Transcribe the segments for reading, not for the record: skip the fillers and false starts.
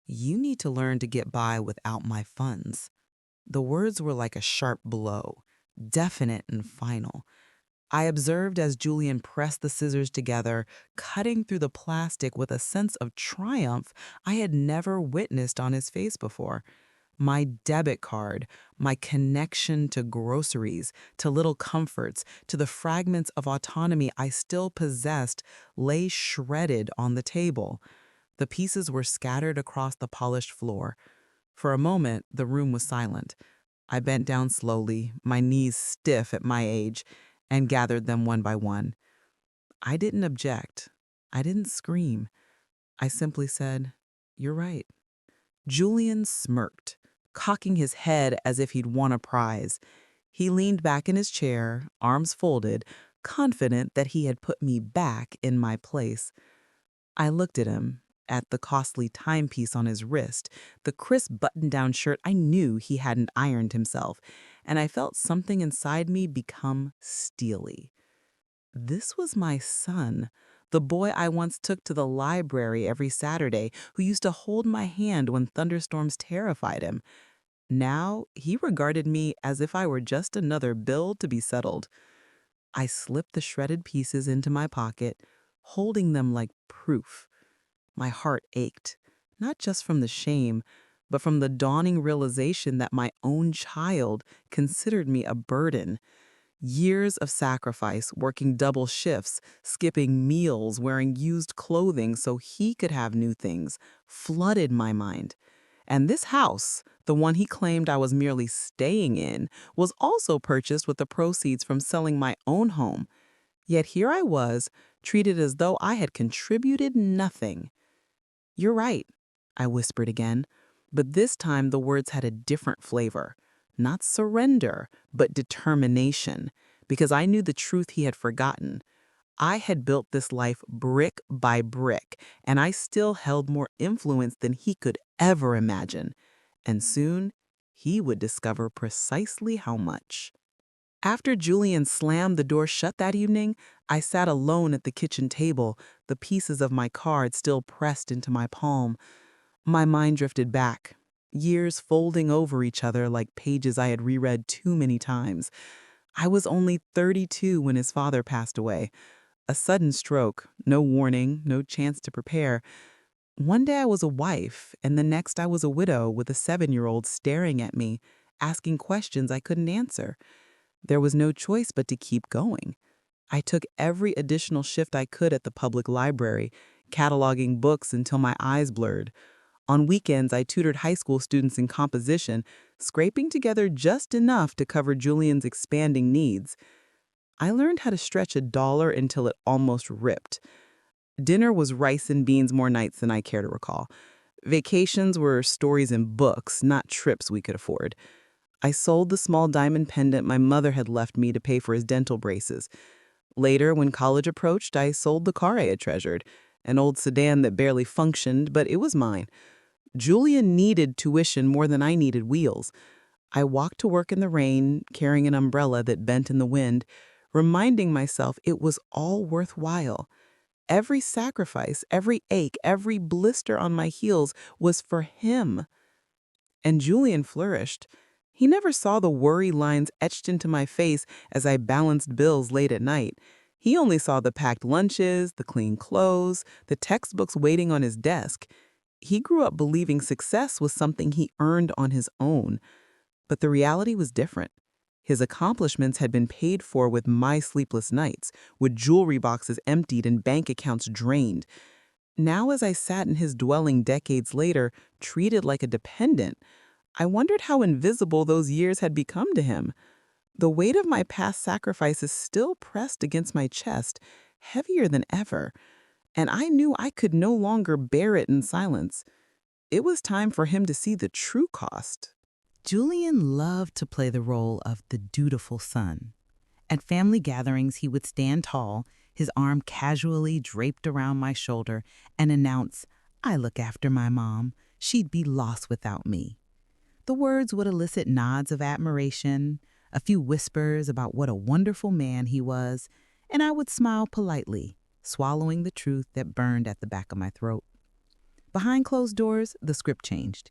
You need to learn to get by without my funds. The words were like a sharp blow, definite and final. I observed as Julian pressed the scissors together, cutting through the plastic with a sense of triumph I had never witnessed on his face before. My debit card, my connection to groceries, to little comforts, to the fragments of autonomy I still possessed, lay shredded on the table. The pieces were scattered across the polished floor. For a moment, the room was silent. I bent down slowly, my knees stiff at my age, and gathered them one by one. I didn't object. I didn't scream. I simply said, "You're right." Julian smirked, cocking his head as if he'd won a prize. He leaned back in his chair, arms folded, confident that he had put me back in my place. I looked at him, at the costly timepiece on his wrist, the crisp button-down shirt I knew he hadn't ironed himself, and I felt something inside me become steely. This was my son, the boy I once took to the library every Saturday, who used to hold my hand when thunderstorms terrified him. Now he regarded me as if I were just another bill to be settled. I slipped the shredded pieces into my pocket, holding them like proof. My heart ached, not just from the shame, but from the dawning realization that my own child considered me a burden. Years of sacrifice, working double shifts, skipping meals, wearing used clothing so he could have new things, flooded my mind. And this house, the one he claimed I was merely staying in, was also purchased with the proceeds from selling my own home. Yet here I was, treated as though I had contributed nothing. "You're right," I whispered again, but this time the words had a different flavor. Not surrender, but determination, because I knew the truth he had forgotten. I had built this life brick by brick, and I still held more influence than he could ever imagine. And soon, he would discover precisely how much. After Julian slammed the door shut that evening, I sat alone at the kitchen table, the pieces of my card still pressed into my palm. My mind drifted back, years folding over each other like pages I had reread too many times. I was only 32 when his father passed away. A sudden stroke, no warning, no chance to prepare. One day I was a wife, and the next I was a widow with a 7-year-old staring at me, asking questions I couldn't answer. There was no choice but to keep going. I took every additional shift I could at the public library, cataloging books until my eyes blurred. On weekends, I tutored high school students in composition, scraping together just enough to cover Julian's expanding needs. I learned how to stretch $1 until it almost ripped. Dinner was rice and beans more nights than I care to recall. Vacations were stories and books, not trips we could afford. I sold the small diamond pendant my mother had left me to pay for his dental braces. Later, when college approached, I sold the car I had treasured, an old sedan that barely functioned, but it was mine. Julian needed tuition more than I needed wheels. I walked to work in the rain, carrying an umbrella that bent in the wind, reminding myself it was all worthwhile. Every sacrifice, every ache, every blister on my heels was for him. And Julian flourished. He never saw the worry lines etched into my face as I balanced bills late at night. He only saw the packed lunches, the clean clothes, the textbooks waiting on his desk. He grew up believing success was something he earned on his own. But the reality was different. His accomplishments had been paid for with my sleepless nights, with jewelry boxes emptied and bank accounts drained. Now, as I sat in his dwelling decades later, treated like a dependent, I wondered how invisible those years had become to him. The weight of my past sacrifices still pressed against my chest, heavier than ever, and I knew I could no longer bear it in silence. It was time for him to see the true cost. Julian loved to play the role of the dutiful son. At family gatherings, he would stand tall, his arm casually draped around my shoulder, and announce, "I look after my mom. She'd be lost without me." The words would elicit nods of admiration, a few whispers about what a wonderful man he was, and I would smile politely, swallowing the truth that burned at the back of my throat. Behind closed doors, the script changed.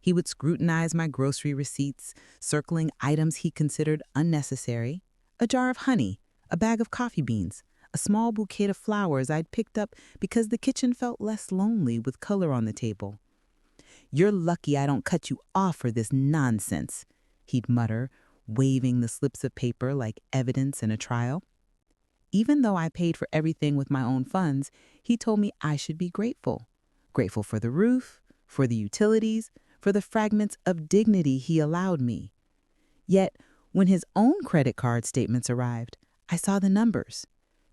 He would scrutinize my grocery receipts, circling items he considered unnecessary: a jar of honey, a bag of coffee beans, a small bouquet of flowers I'd picked up because the kitchen felt less lonely with color on the table. "You're lucky I don't cut you off for this nonsense," he'd mutter, waving the slips of paper like evidence in a trial. Even though I paid for everything with my own funds, he told me I should be grateful. Grateful for the roof, for the utilities, for the fragments of dignity he allowed me. Yet, when his own credit card statements arrived, I saw the numbers.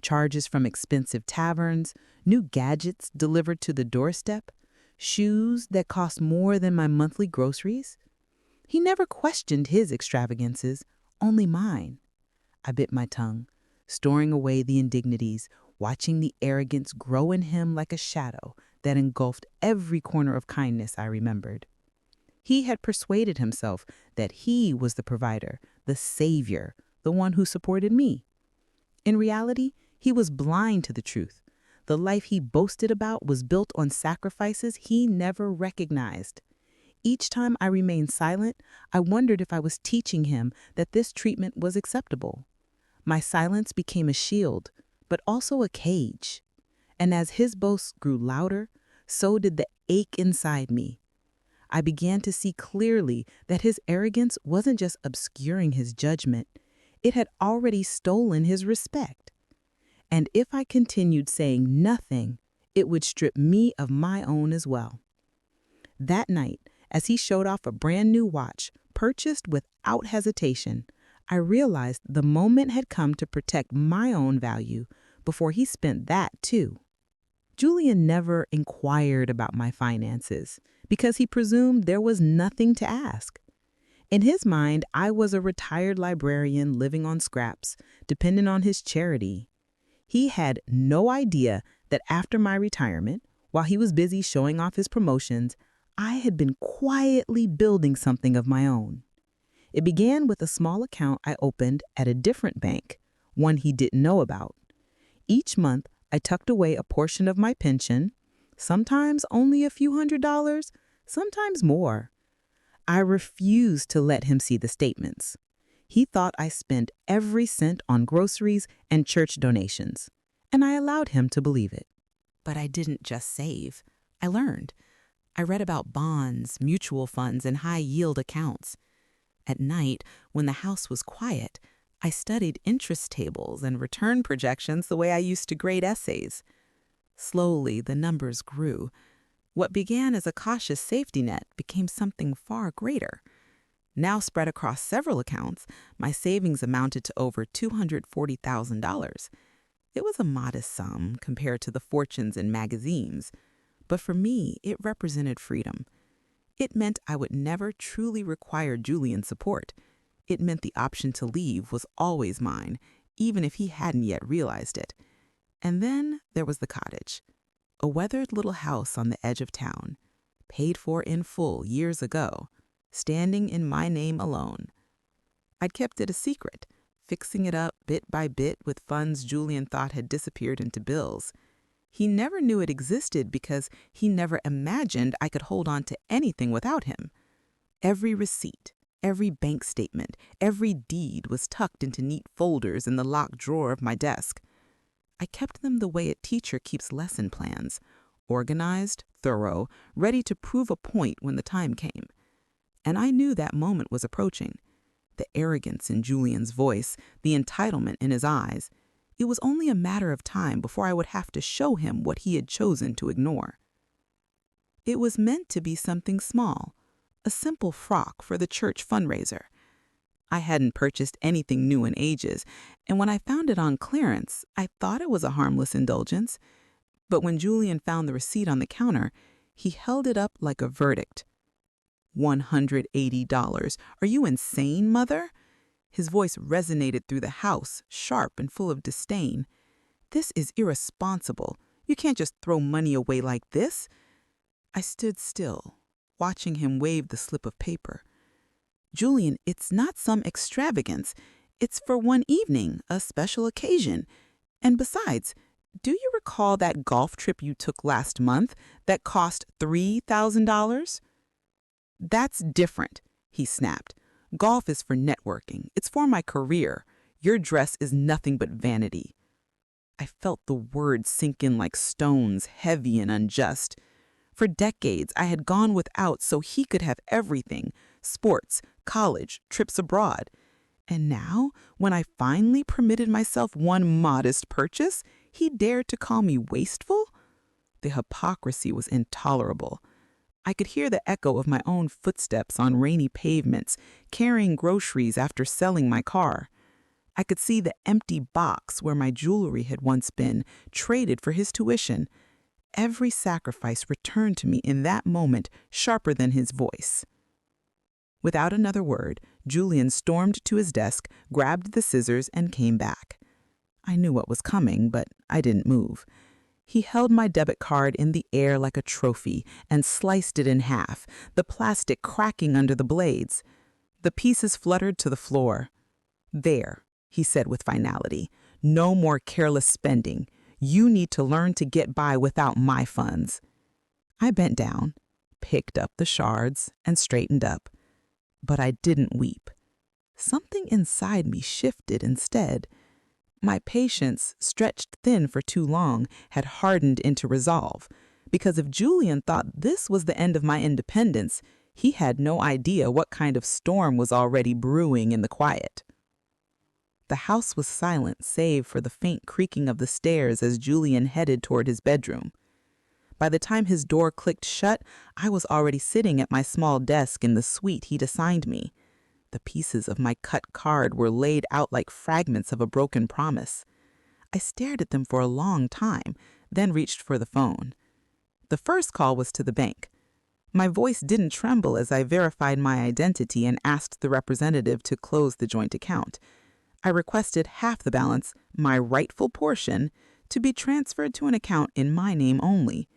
Charges from expensive taverns, new gadgets delivered to the doorstep, shoes that cost more than my monthly groceries. He never questioned his extravagances, only mine. I bit my tongue, storing away the indignities, watching the arrogance grow in him like a shadow that engulfed every corner of kindness I remembered. He had persuaded himself that he was the provider, the savior, the one who supported me. In reality, he was blind to the truth. The life he boasted about was built on sacrifices he never recognized. Each time I remained silent, I wondered if I was teaching him that this treatment was acceptable. My silence became a shield, but also a cage. And as his boasts grew louder, so did the ache inside me. I began to see clearly that his arrogance wasn't just obscuring his judgment, it had already stolen his respect. And if I continued saying nothing, it would strip me of my own as well. That night, as he showed off a brand new watch, purchased without hesitation, I realized the moment had come to protect my own value before he spent that too. Julian never inquired about my finances because he presumed there was nothing to ask. In his mind, I was a retired librarian living on scraps, dependent on his charity. He had no idea that after my retirement, while he was busy showing off his promotions, I had been quietly building something of my own. It began with a small account I opened at a different bank, one he didn't know about. Each month, I tucked away a portion of my pension, sometimes only a few $100s, sometimes more. I refused to let him see the statements. He thought I spent every cent on groceries and church donations, and I allowed him to believe it. But I didn't just save. I learned. I read about bonds, mutual funds, and high-yield accounts. At night, when the house was quiet, I studied interest tables and return projections the way I used to grade essays. Slowly, the numbers grew. What began as a cautious safety net became something far greater. Now spread across several accounts, my savings amounted to over $240,000. It was a modest sum compared to the fortunes in magazines, but for me, it represented freedom. It meant I would never truly require Julian's support. It meant the option to leave was always mine, even if he hadn't yet realized it. And then there was the cottage, a weathered little house on the edge of town, paid for in full years ago, standing in my name alone. I'd kept it a secret, fixing it up bit by bit with funds Julian thought had disappeared into bills. He never knew it existed because he never imagined I could hold on to anything without him. Every receipt, every bank statement, every deed was tucked into neat folders in the locked drawer of my desk. I kept them the way a teacher keeps lesson plans, organized, thorough, ready to prove a point when the time came. And I knew that moment was approaching. The arrogance in Julian's voice, the entitlement in his eyes. It was only a matter of time before I would have to show him what he had chosen to ignore. It was meant to be something small, a simple frock for the church fundraiser. I hadn't purchased anything new in ages, and when I found it on clearance, I thought it was a harmless indulgence. But when Julian found the receipt on the counter, he held it up like a verdict. $180. Are you insane, Mother? His voice resonated through the house, sharp and full of disdain. This is irresponsible. You can't just throw money away like this. I stood still, watching him wave the slip of paper. Julian, it's not some extravagance. It's for one evening, a special occasion. And besides, Do you recall that golf trip you took last month that cost $3,000? That's different, he snapped. Golf is for networking. It's for my career. Your dress is nothing but vanity. I felt the words sink in like stones, heavy and unjust. For decades, I had gone without so he could have everything: sports, college, trips abroad. And now, when I finally permitted myself one modest purchase, he dared to call me wasteful? The hypocrisy was intolerable. I could hear the echo of my own footsteps on rainy pavements, carrying groceries after selling my car. I could see the empty box where my jewelry had once been, traded for his tuition. Every sacrifice returned to me in that moment, sharper than his voice. Without another word, Julian stormed to his desk, grabbed the scissors, and came back. I knew what was coming, but I didn't move. He held my debit card in the air like a trophy and sliced it in half, the plastic cracking under the blades. The pieces fluttered to the floor. "There," he said with finality. "No more careless spending. You need to learn to get by without my funds." I bent down, picked up the shards, and straightened up. But I didn't weep. Something inside me shifted instead. My patience, stretched thin for too long, had hardened into resolve. Because if Julian thought this was the end of my independence, he had no idea what kind of storm was already brewing in the quiet. The house was silent save for the faint creaking of the stairs as Julian headed toward his bedroom. By the time his door clicked shut, I was already sitting at my small desk in the suite he'd assigned me. The pieces of my cut card were laid out like fragments of a broken promise. I stared at them for a long time, then reached for the phone. The first call was to the bank. My voice didn't tremble as I verified my identity and asked the representative to close the joint account. I requested half the balance, my rightful portion, to be transferred to an account in my name only.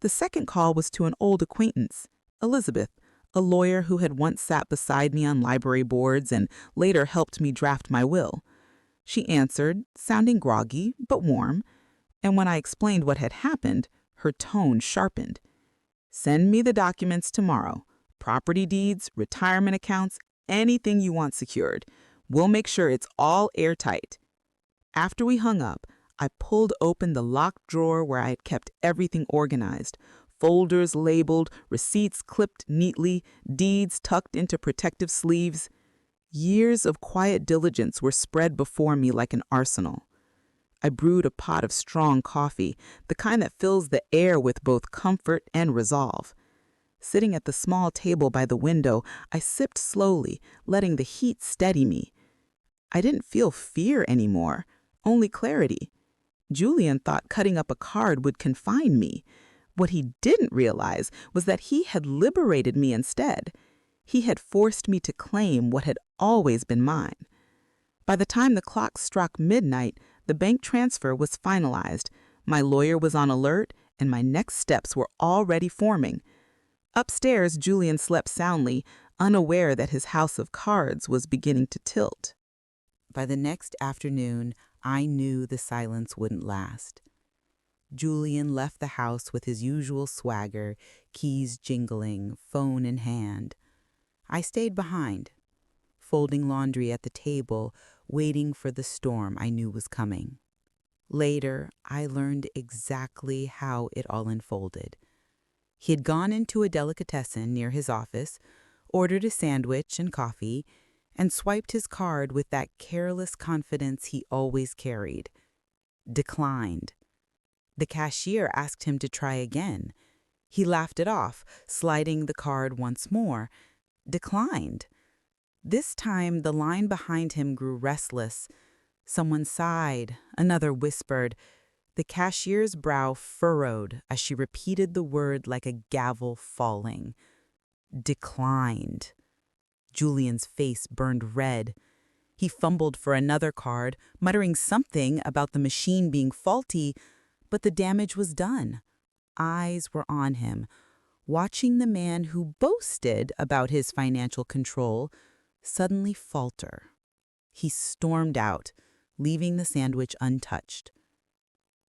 The second call was to an old acquaintance, Elizabeth, a lawyer who had once sat beside me on library boards and later helped me draft my will. She answered, sounding groggy but warm, and when I explained what had happened, her tone sharpened. "Send me the documents tomorrow. Property deeds, retirement accounts, anything you want secured. We'll make sure it's all airtight." After we hung up, I pulled open the locked drawer where I had kept everything organized. Folders labeled, receipts clipped neatly, deeds tucked into protective sleeves. Years of quiet diligence were spread before me like an arsenal. I brewed a pot of strong coffee, the kind that fills the air with both comfort and resolve. Sitting at the small table by the window, I sipped slowly, letting the heat steady me. I didn't feel fear anymore, only clarity. Julian thought cutting up a card would confine me. What he didn't realize was that he had liberated me instead. He had forced me to claim what had always been mine. By the time the clock struck midnight, the bank transfer was finalized. My lawyer was on alert, and my next steps were already forming. Upstairs, Julian slept soundly, unaware that his house of cards was beginning to tilt. By the next afternoon, I knew the silence wouldn't last. Julian left the house with his usual swagger, keys jingling, phone in hand. I stayed behind, folding laundry at the table, waiting for the storm I knew was coming. Later, I learned exactly how it all unfolded. He had gone into a delicatessen near his office, ordered a sandwich and coffee, and swiped his card with that careless confidence he always carried. Declined. The cashier asked him to try again. He laughed it off, sliding the card once more. Declined. This time, the line behind him grew restless. Someone sighed. Another whispered. The cashier's brow furrowed as she repeated the word like a gavel falling. Declined. Julian's face burned red. He fumbled for another card, muttering something about the machine being faulty, but the damage was done. Eyes were on him, watching the man who boasted about his financial control suddenly falter. He stormed out, leaving the sandwich untouched.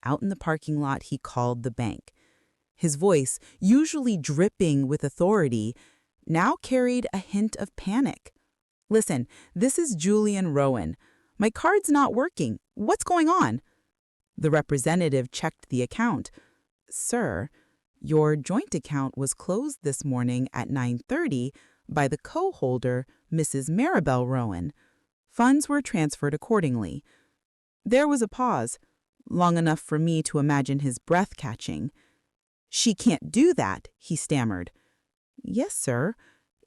Out in the parking lot, he called the bank. His voice, usually dripping with authority, now carried a hint of panic. "Listen, this is Julian Rowan. My card's not working. What's going on?" The representative checked the account. "Sir, your joint account was closed this morning at 9:30 by the co-holder, Mrs. Maribel Rowan. Funds were transferred accordingly." There was a pause, long enough for me to imagine his breath catching. "She can't do that," he stammered. "Yes, sir.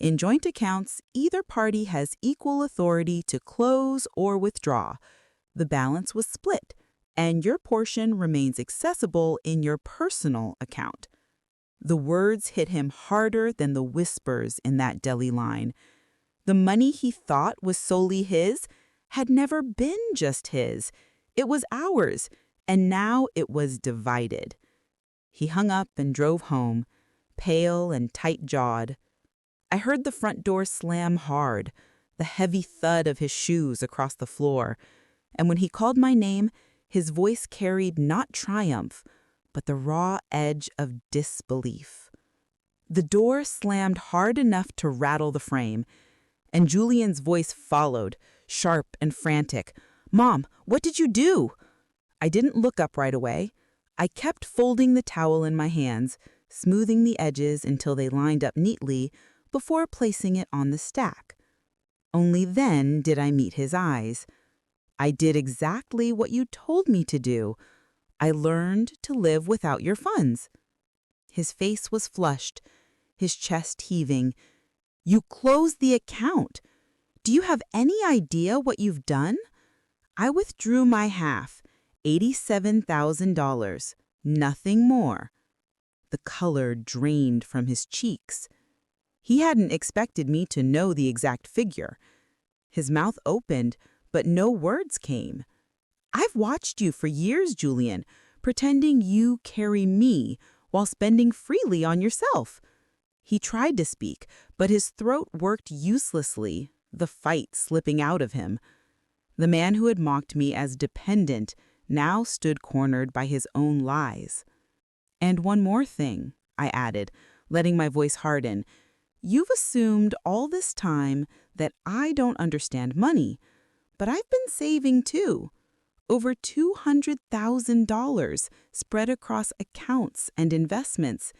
In joint accounts, either party has equal authority to close or withdraw. The balance was split, and your portion remains accessible in your personal account." The words hit him harder than the whispers in that deli line. The money he thought was solely his had never been just his. It was ours, and now it was divided. He hung up and drove home, pale and tight-jawed. I heard the front door slam hard, the heavy thud of his shoes across the floor, and when he called my name, his voice carried not triumph, but the raw edge of disbelief. The door slammed hard enough to rattle the frame, and Julian's voice followed, sharp and frantic. "Mom, what did you do?" I didn't look up right away. I kept folding the towel in my hands, smoothing the edges until they lined up neatly before placing it on the stack. Only then did I meet his eyes. "I did exactly what you told me to do. I learned to live without your funds." His face was flushed, his chest heaving. "You closed the account. Do you have any idea what you've done? I withdrew my half, $87,000, nothing more." The color drained from his cheeks. He hadn't expected me to know the exact figure. His mouth opened, but no words came. "I've watched you for years, Julian, pretending you carry me while spending freely on yourself." He tried to speak, but his throat worked uselessly, the fight slipping out of him. The man who had mocked me as dependent now stood cornered by his own lies. "And one more thing," I added, letting my voice harden. "You've assumed all this time that I don't understand money, but I've been saving too. Over $200,000 spread across accounts and investments,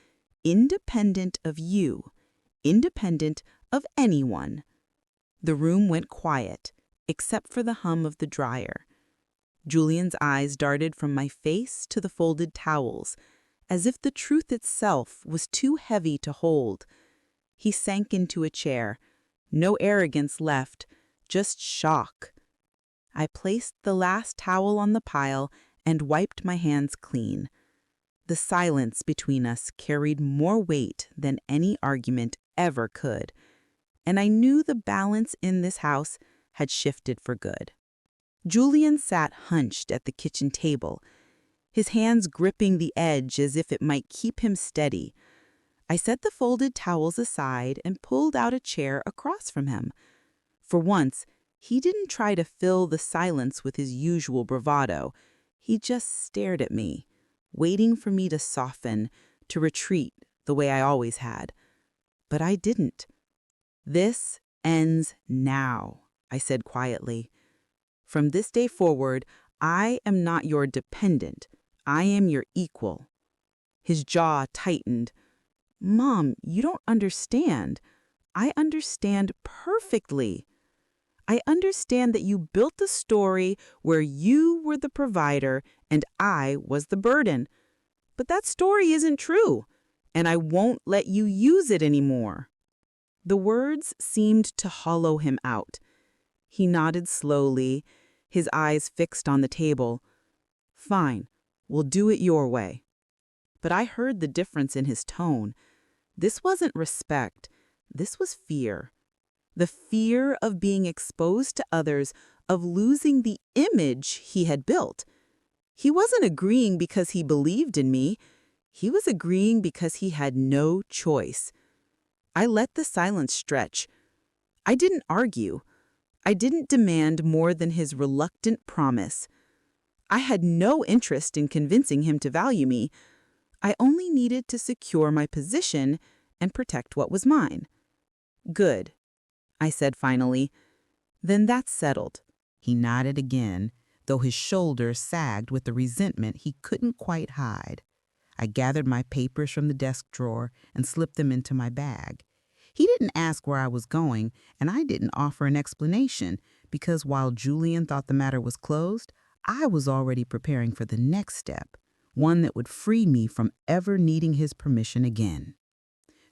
independent of you, independent of anyone." The room went quiet, except for the hum of the dryer. Julian's eyes darted from my face to the folded towels, as if the truth itself was too heavy to hold. He sank into a chair. No arrogance left, just shock. I placed the last towel on the pile and wiped my hands clean. The silence between us carried more weight than any argument ever could, and I knew the balance in this house had shifted for good. Julian sat hunched at the kitchen table, his hands gripping the edge as if it might keep him steady. I set the folded towels aside and pulled out a chair across from him. For once, he didn't try to fill the silence with his usual bravado. He just stared at me, waiting for me to soften, to retreat the way I always had. But I didn't. "This ends now," I said quietly. "From this day forward, I am not your dependent. I am your equal." His jaw tightened. "Mom, you don't understand. I understand perfectly. I understand that you built a story where you were the provider and I was the burden. But that story isn't true, and I won't let you use it anymore." The words seemed to hollow him out. He nodded slowly, his eyes fixed on the table. "Fine, we'll do it your way." But I heard the difference in his tone. This wasn't respect, this was fear. The fear of being exposed to others, of losing the image he had built. He wasn't agreeing because he believed in me. He was agreeing because he had no choice. I let the silence stretch. I didn't argue. I didn't demand more than his reluctant promise. I had no interest in convincing him to value me. I only needed to secure my position and protect what was mine. Good, I said finally. Then that's settled. He nodded again, though his shoulders sagged with the resentment he couldn't quite hide. I gathered my papers from the desk drawer and slipped them into my bag. He didn't ask where I was going, and I didn't offer an explanation because while Julian thought the matter was closed, I was already preparing for the next step, one that would free me from ever needing his permission again.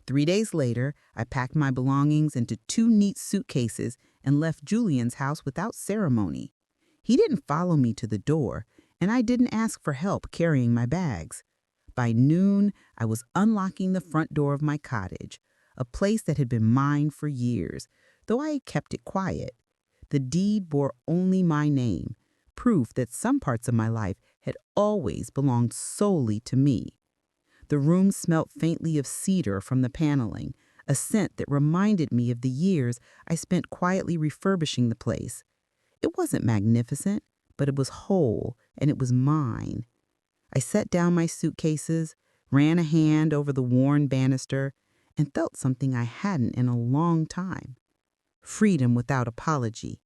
3 days later, I packed my belongings into 2 neat suitcases and left Julian's house without ceremony. He didn't follow me to the door, and I didn't ask for help carrying my bags. By noon, I was unlocking the front door of my cottage, a place that had been mine for years, though I had kept it quiet. The deed bore only my name, proof that some parts of my life had always belonged solely to me. The room smelt faintly of cedar from the paneling, a scent that reminded me of the years I spent quietly refurbishing the place. It wasn't magnificent, but it was whole, and it was mine. I set down my suitcases, ran a hand over the worn banister, and felt something I hadn't in a long time. Freedom without apology.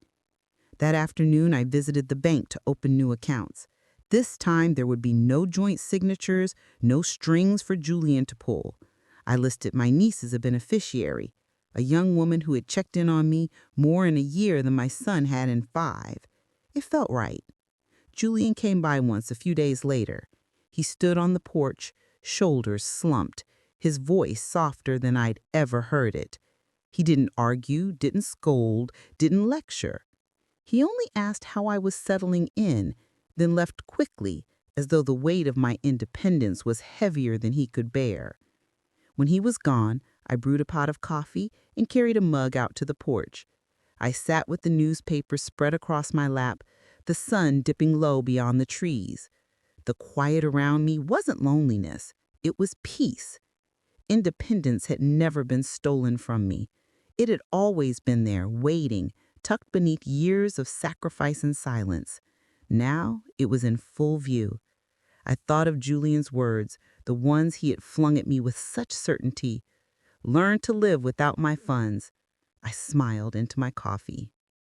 That afternoon, I visited the bank to open new accounts. This time, there would be no joint signatures, no strings for Julian to pull. I listed my niece as a beneficiary, a young woman who had checked in on me more in a year than my son had in 5. It felt right. Julian came by once a few days later. He stood on the porch, shoulders slumped, his voice softer than I'd ever heard it. He didn't argue, didn't scold, didn't lecture. He only asked how I was settling in, then left quickly, as though the weight of my independence was heavier than he could bear. When he was gone, I brewed a pot of coffee and carried a mug out to the porch. I sat with the newspaper spread across my lap, the sun dipping low beyond the trees. The quiet around me wasn't loneliness, it was peace. Independence had never been stolen from me. It had always been there, waiting, tucked beneath years of sacrifice and silence. Now it was in full view. I thought of Julian's words, the ones he had flung at me with such certainty. Learn to live without my funds. I smiled into my coffee.